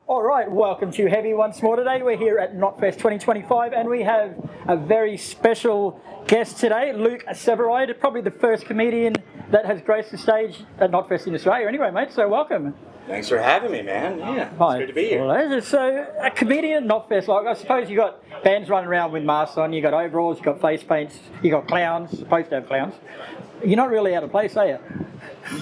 All right, welcome to Heavy once more today. We're here at Knotfest 2025 and we have a very special guest today, Luke Severeid, probably the first comedian that has graced the stage at Knotfest in Australia anyway, mate, so welcome. Thanks for having me, man. Yeah, Hi. it's good to be here. Well, so, a comedian at Knotfest, like I suppose you got bands running around with masks on, you got overalls, you got face paints, you got clowns, supposed to have clowns. You're not really out of place, are you?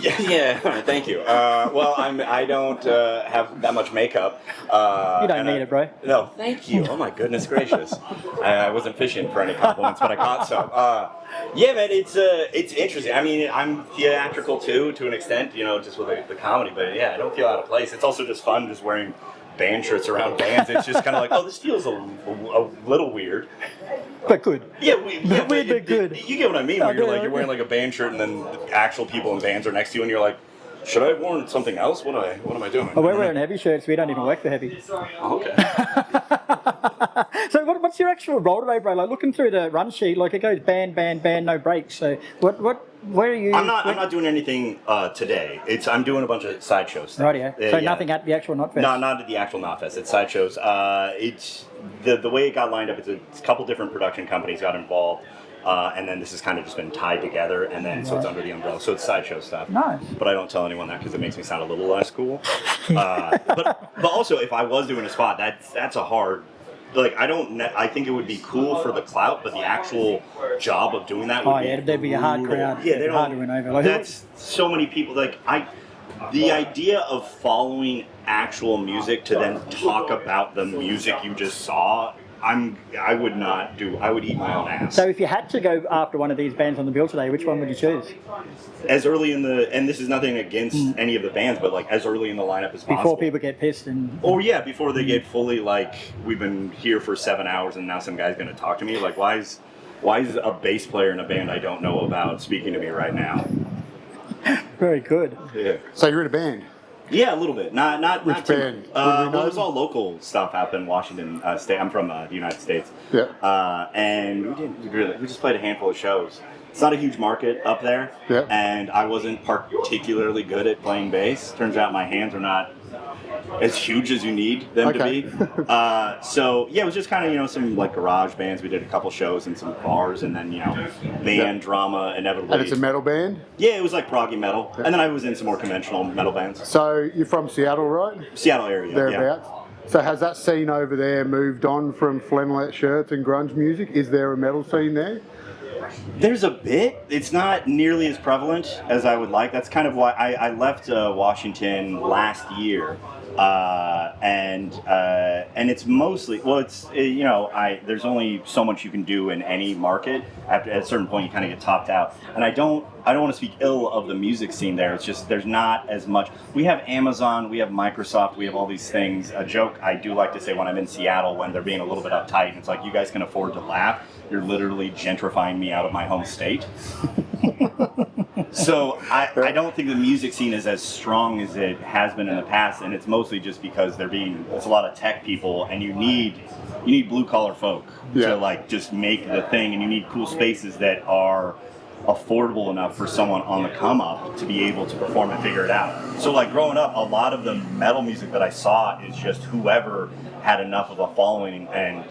Yeah, thank you. Well, I don't have that much makeup. You don't need it, bro. No, thank you. Oh my goodness gracious. I wasn't fishing for any compliments, but I caught some. Yeah, man, it's interesting. I mean, I'm theatrical too, to an extent, you know, just with the comedy. But yeah, I don't feel out of place. It's also just fun just wearing band shirts around bands. It's just kind of like, oh, this feels a little weird. But good. Yeah, weird but good. You get what I mean? Where you're wearing like a band shirt, and then the actual people in bands are next to you, and you're like, should I have worn something else? What am I doing? Oh, we're wearing heavy shirts. We don't even work for heavy. Oh, okay. So what's your actual role today, bro? Like looking through the run sheet, like it goes band, no breaks. So where are you? I'm not doing anything today. I'm doing a bunch of sideshows. Right, yeah. So nothing at the actual Knotfest? No, not at the actual Knotfest. It's sideshows. It's the way it got lined up. It's a couple different production companies got involved. And then this has kind of just been tied together, and then so it's under the umbrella. So it's sideshow stuff. Nice. But I don't tell anyone that because it makes me sound a little less cool. But also, if I was doing a spot, that's a hard. Like I think it would be cool for the clout, but the actual job of doing that would be there'd be a hard crowd. Yeah, they don't. Hard to win over. Like, that's so many people. Like the idea of following actual music to then talk about the music you just saw. I would not do. I would eat my own ass. So if you had to go after one of these bands on the bill today, which one would you choose? As early in and this is nothing against any of the bands, but like as early in the lineup as possible. Before people get pissed and. Or yeah, before they get fully like we've been here for 7 hours and now some guy's going to talk to me. Like why is a bass player in a band I don't know about speaking to me right now? Very good. Yeah. So you're in a band. Yeah, a little bit. Not Which too. band? Well, it was all local stuff up in Washington State. I'm from the United States. Yeah. And we just played a handful of shows. It's not a huge market up there. Yeah. And I wasn't particularly good at playing bass. Turns out my hands are not as huge as you need them to be. So yeah, it was just kind of some like garage bands. We did a couple shows in some bars, and then band drama inevitably. And it's a metal band? Yeah, it was like proggy metal, and then I was in some more conventional metal bands. So you're from Seattle, right? Seattle area, thereabouts. Yeah. So has that scene over there moved on from flannelette shirts and grunge music? Is there a metal scene there? There's a bit. It's not nearly as prevalent as I would like. That's kind of why I left Washington last year. And it's mostly there's only so much you can do in any market. At a certain point, you kind of get topped out. And I don't want to speak ill of the music scene there. It's just there's not as much. We have Amazon, we have Microsoft, we have all these things. A joke I do like to say when I'm in Seattle when they're being a little bit uptight, and it's like, you guys can afford to laugh. You're literally gentrifying me out of my home state. So I don't think the music scene is as strong as it has been in the past, and it's mostly just because it's a lot of tech people, and you need blue collar folk to like just make the thing, and you need cool spaces that are affordable enough for someone on the come up to be able to perform and figure it out. So like growing up, a lot of the metal music that I saw is just whoever had enough of a following and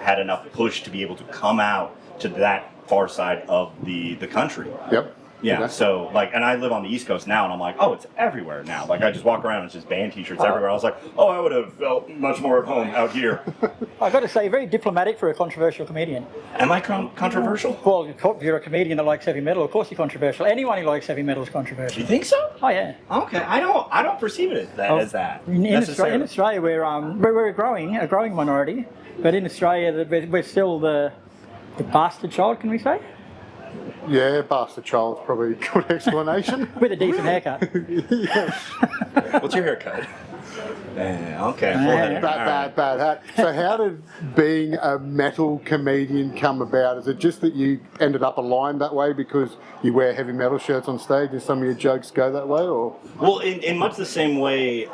had enough push to be able to come out to that far side of the country. Yep. Yeah, okay. So and I live on the East Coast now, and I'm like, oh, it's everywhere now. Like I just walk around and it's just band t-shirts everywhere. I was like, oh, I would have felt much more at home out here. I've got to say, very diplomatic for a controversial comedian. Am I controversial? Well, if you're a comedian that likes heavy metal, of course you're controversial. Anyone who likes heavy metal is controversial. You think so? Oh yeah. Okay, I don't perceive it as that. In Australia, we're a growing minority, but in Australia, we're still the bastard child. Can we say? Yeah, bastard child's probably a good explanation. With a decent haircut. Yes. What's your haircut? Okay, full head. Bad hat. So how did being a metal comedian come about? Is it just that you ended up aligned that way because you wear heavy metal shirts on stage and some of your jokes go that way? Or well, in much the same way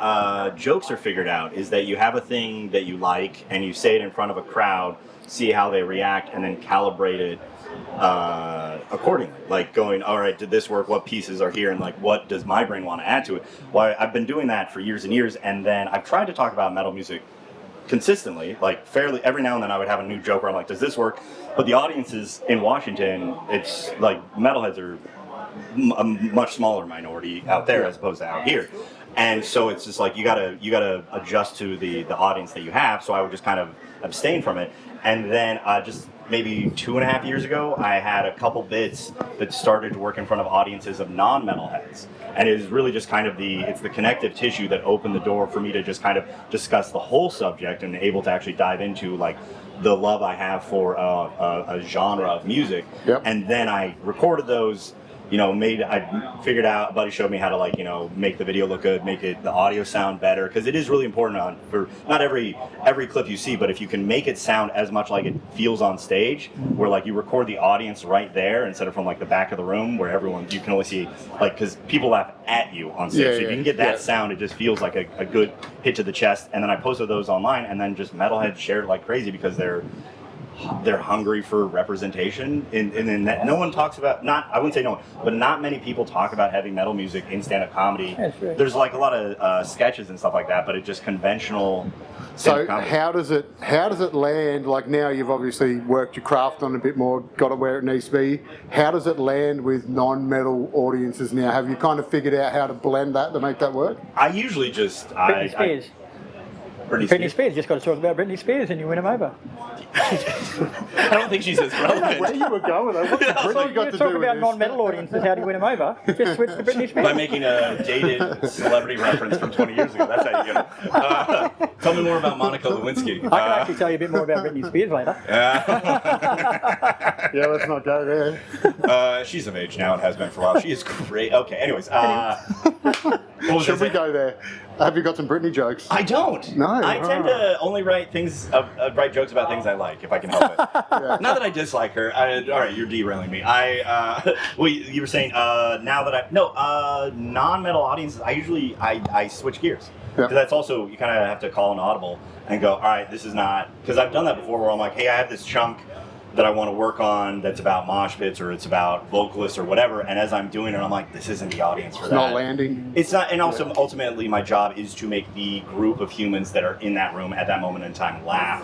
jokes are figured out, is that you have a thing that you like and you say it in front of a crowd, see how they react, and then calibrate it accordingly. Like going, all right, did this work? What pieces are here? And like, what does my brain want to add to it? Well, I've been doing that for years and years, and then I've tried to talk about metal music consistently, like fairly every now and then I would have a new joke where I'm like, does this work? But the audiences in Washington, it's like metalheads are a much smaller minority out there as opposed to out here. And so it's just like you gotta adjust to the audience that you have. So I would just kind of abstain from it. And then just maybe 2.5 years ago, I had a couple bits that started to work in front of audiences of non-metalheads. And it is really just kind of it's the connective tissue that opened the door for me to just kind of discuss the whole subject and able to actually dive into like the love I have for a genre of music. Yep. And then I recorded those. I figured out, a buddy showed me how to like, make the video look good, make the audio sound better, because it is really important for not every clip you see, but if you can make it sound as much like it feels on stage, where like you record the audience right there instead of from like the back of the room where you can only see, like, because people laugh at you on stage. So if you can get that sound, it just feels like a good hit to the chest. And then I posted those online, and then just metalheads shared like crazy because they're hungry for representation, and that no one talks about. I wouldn't say no one, but not many people talk about heavy metal music in stand-up comedy. That's right. There's like a lot of sketches and stuff like that, but it's just conventional. So comedy. how does it land? Like now you've obviously worked your craft on a bit more, got it where it needs to be. How does it land with non-metal audiences now? Have you kind of figured out how to blend that to make that work? I usually just Britney Spears. Britney Spears, just got to talk about Britney Spears and you win them over. I don't think she's as relevant. Where you were going with that? What's Britney got to talk do with about this? non-metal audiences, how do you win them over? Just switch to Britney Spears. By making a dated celebrity reference from 20 years ago. That's how you get it. Tell me more about Monica Lewinsky. I can actually tell you a bit more about Britney Spears later. Yeah, let's not go there. She's of age now and has been for a while. She is great. Okay, anyways. Should we go there? Have you got some Britney jokes? I don't. No. I tend to only write write jokes about things I like, if I can help it. Yeah. Not that I dislike her. All right, you're derailing me. Well, you were saying now that non-metal audiences. I switch gears. Yep. So that's also, you kind of have to call an audible and go, all right, this is not, because I've done that before where I'm like, hey, I have this chunk that I want to work on that's about mosh pits or it's about vocalists or whatever, and as I'm doing it, I'm like, this isn't the audience for that. Not landing. It's not, and also ultimately my job is to make the group of humans that are in that room at that moment in time laugh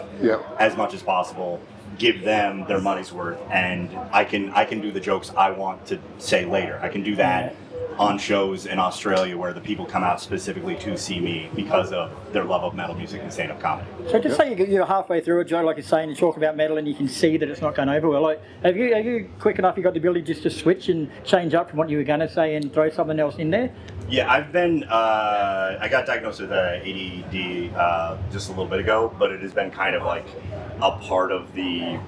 as much as possible, give them their money's worth, and I can do the jokes I want to say later. I can do that on shows in Australia where the people come out specifically to see me because of their love of metal music and stand-up comedy. So just say you're halfway through a joke, like you're saying, you talk about metal and you can see that it's not going over well. Like, have you quick enough, you got the ability just to switch and change up from what you were going to say and throw something else in there? Yeah, I've been, I got diagnosed with ADD just a little bit ago, but it has been kind of like a part of the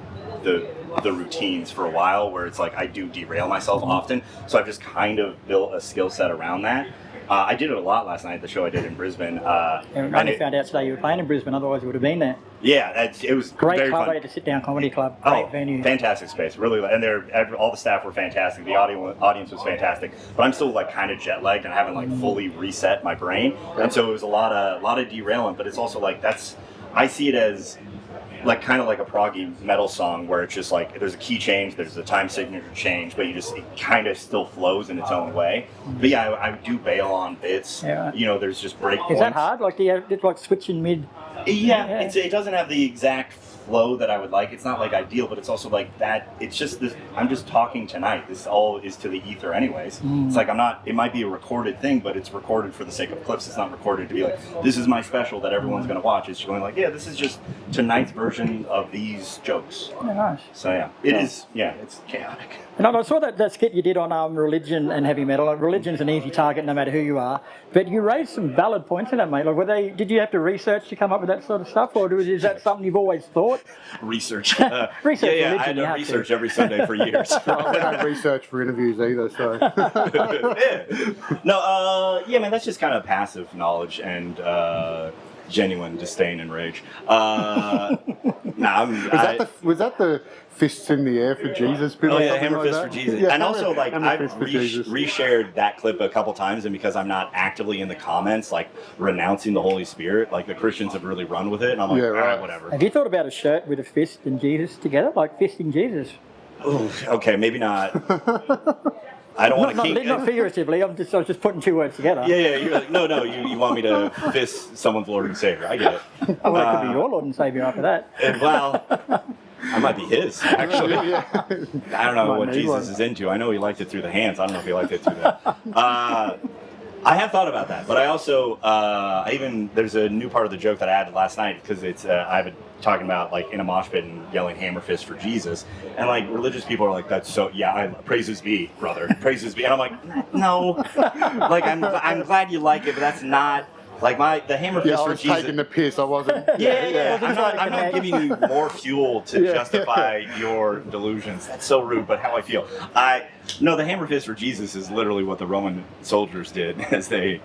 routines for a while where it's like I do derail myself often, so I've just kind of built a skill set around that. I did it a lot last night at the show I did in Brisbane. And I only found out today you were playing in Brisbane, otherwise you would have been there. Yeah, it was great very club, fun. to sit down comedy club, great venue. Fantastic space, really, and all the staff were fantastic. The audience was fantastic, but I'm still like kind of jet lagged and haven't like fully reset my brain, and so it was a lot of derailing. But it's also like I see it as like kind of like a proggy metal song where it's just like there's a key change, there's a time signature change, but it kind of still flows in its own way. But yeah, I do bail on bits. Yeah. There's just break points. Is that hard? Like, do you have like switching mid? Yeah. It doesn't have the exact flow that I would like. It's not like ideal, but it's also like that. It's just this. I'm just talking tonight. This all is to the ether, anyways. It's like I'm not. It might be a recorded thing, but it's recorded for the sake of clips. It's not recorded to be like this is my special that everyone's going to watch. It's going like this is just tonight's version of these jokes. Oh, nice. So yeah, it is. Yeah, it's chaotic. And I saw that skit you did on religion and heavy metal. Religion's an easy target no matter who you are, but you raised some valid points in that, mate. Like, did you have to research to come up with that sort of stuff, or is that something you've always thought? Research. Research. Yeah, religion, I had you to have research every Sunday for years. I don't research for interviews either, so. No, yeah, man, that's just kind of passive knowledge and genuine disdain and rage. Was that the fists in the air for Jesus? Oh yeah, hammer fist for Jesus. Yeah, and also, like, I've reshared reshared that clip a couple times, and because I'm not actively in the comments, like, renouncing the Holy Spirit, like, the Christians have really run with it, and I'm like, all right, whatever. Have you thought about a shirt with a fist and Jesus together, like fisting Jesus? Ooh, okay, maybe not. I don't want to keep. Not figuratively. I was just putting two words together. Yeah. You're like, no. You want me to fist someone's Lord and Savior? I get it. Well, it could be your Lord and Savior after that. Well, I might be his actually. Yeah. I don't know Might what need Jesus one. is into. I know he liked it through the hands. I don't know if he liked it through the. I have thought about that, but I also there's a new part of the joke that I added last night because it's I've been talking about like in a mosh pit and yelling hammer fist for Jesus, and like religious people are like, that's so praises be, brother, praises be, and I'm like, no, like I'm glad you like it, but that's not. Like the hammer fist I for was Jesus. taking the piss. I wasn't. Yeah. I'm not giving you more fuel to justify your delusions. That's so rude, but how I feel. No, the hammer fist for Jesus is literally what the Roman soldiers did as they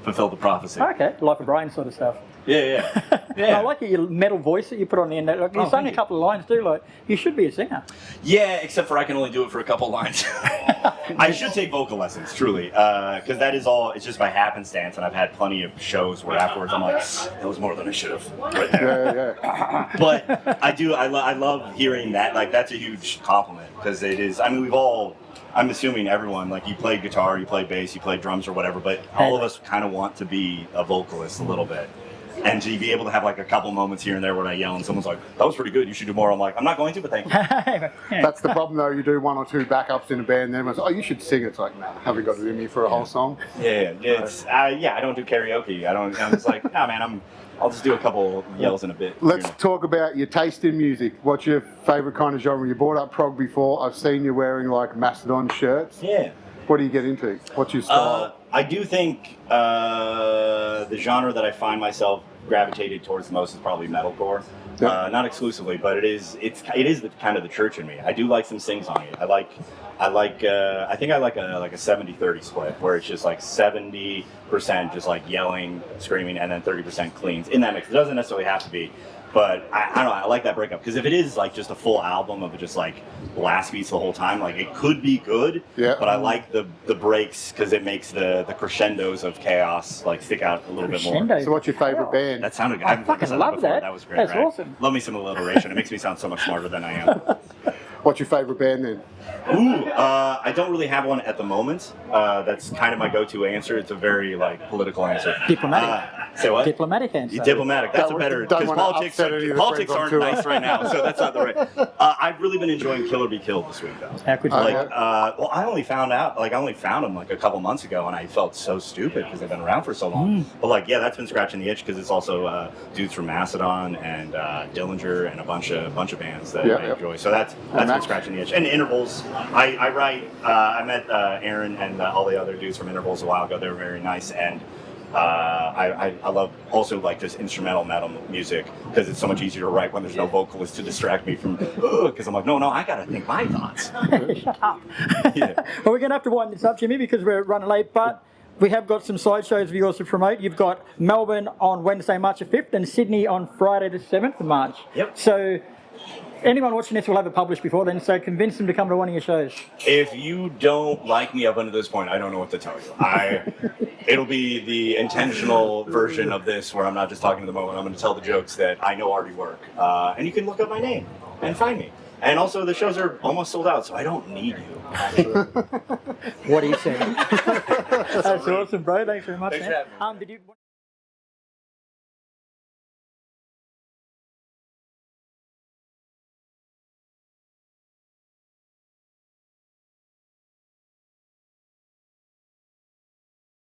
fulfilled the prophecy. Okay, Life of Brian sort of stuff. Yeah. I like your metal voice that you put on the end. Like, you sang a couple of lines too. Like, you should be a singer. Yeah, except for I can only do it for a couple lines. I should take vocal lessons, truly, because that is all. It's just by happenstance, and I've had plenty of shows where afterwards I'm like, that was more than I should have. Right there. Yeah. But I do. I love hearing that. Like that's a huge compliment because it is. I mean, we've all. I'm assuming everyone, like you play guitar, you play bass, you play drums or whatever, but all of us kind of want to be a vocalist a little bit. And to be able to have like a couple moments here and there when I yell and someone's like, that was pretty good, you should do more. I'm like, I'm not going to, but thank you. That's the problem though. You do one or two backups in a band, and then everyone's, oh, you should sing. It's like, nah, haven't got it in me for a whole song. Yeah. It's I don't do karaoke. I'm just like, nah, man, I'll just do a couple yells in a bit. Let's talk about your taste in music. What's your favourite kind of genre? You brought up prog before. I've seen you wearing like Mastodon shirts. Yeah. What do you get into? What's your style? I do think the genre that I find myself gravitated towards the most is probably metalcore. Yeah. Not exclusively, but it is the kind of the church in me. I do like some sing-songy. I think I like a 70-30 split where it's just like 70% just like yelling, screaming, and then 30% cleans in that mix. It doesn't necessarily have to be, but I don't know. I like that breakup because if it is like just a full album of just like blast beats the whole time, like it could be good. Yeah. But I like the breaks because it makes the crescendos of chaos like stick out a little bit more. Crescendo. So what's your favourite band? That sounded good. I I've fucking said love before. that. That was great. That's right? awesome. Love me some alliteration. It makes me sound so much smarter than I am. What's your favourite band then? I don't really have one at the moment. That's kind of my go-to answer. It's a very like political answer. Diplomatic. Say what? Diplomatic answer. Diplomatic. That's a better Don't because wanna politics upset any of the politics friends on aren't tour. nice right now, so that's not the right. I've really been enjoying Kill or Be Killed this week though. How could you Like, like, well, I only found them like a couple months ago, and I felt so stupid because they've been around for so long. But like, yeah, that's been scratching the itch because it's also dudes from Mastodon and Dillinger and a bunch of bands that I enjoy. So that's been scratching the itch. And Intervals, I write. I met Aaron and all the other dudes from Intervals a while ago. They were very nice, and I love also like just instrumental metal music because it's so much easier to write when there's no vocalist to distract me from because I'm like, no, I gotta think my thoughts. shut up. Yeah. Well, we're going to have to wind this up, Jimmy, because we're running late, but we have got some side shows for yours to promote. You've got Melbourne on Wednesday, March the 5th, and Sydney on Friday the 7th of March. Yep. So anyone watching this will have it published before then, so convince them to come to one of your shows. If you don't like me up until this point, I don't know what to tell you. It'll be the intentional version of this where I'm not just talking to the moment. I'm going to tell the jokes that I know already work. And you can look up my name and find me. And also, the shows are almost sold out, so I don't need you, actually. What do you say? That's awesome, bro. Thanks very much, Thanks man. for having me. Did you...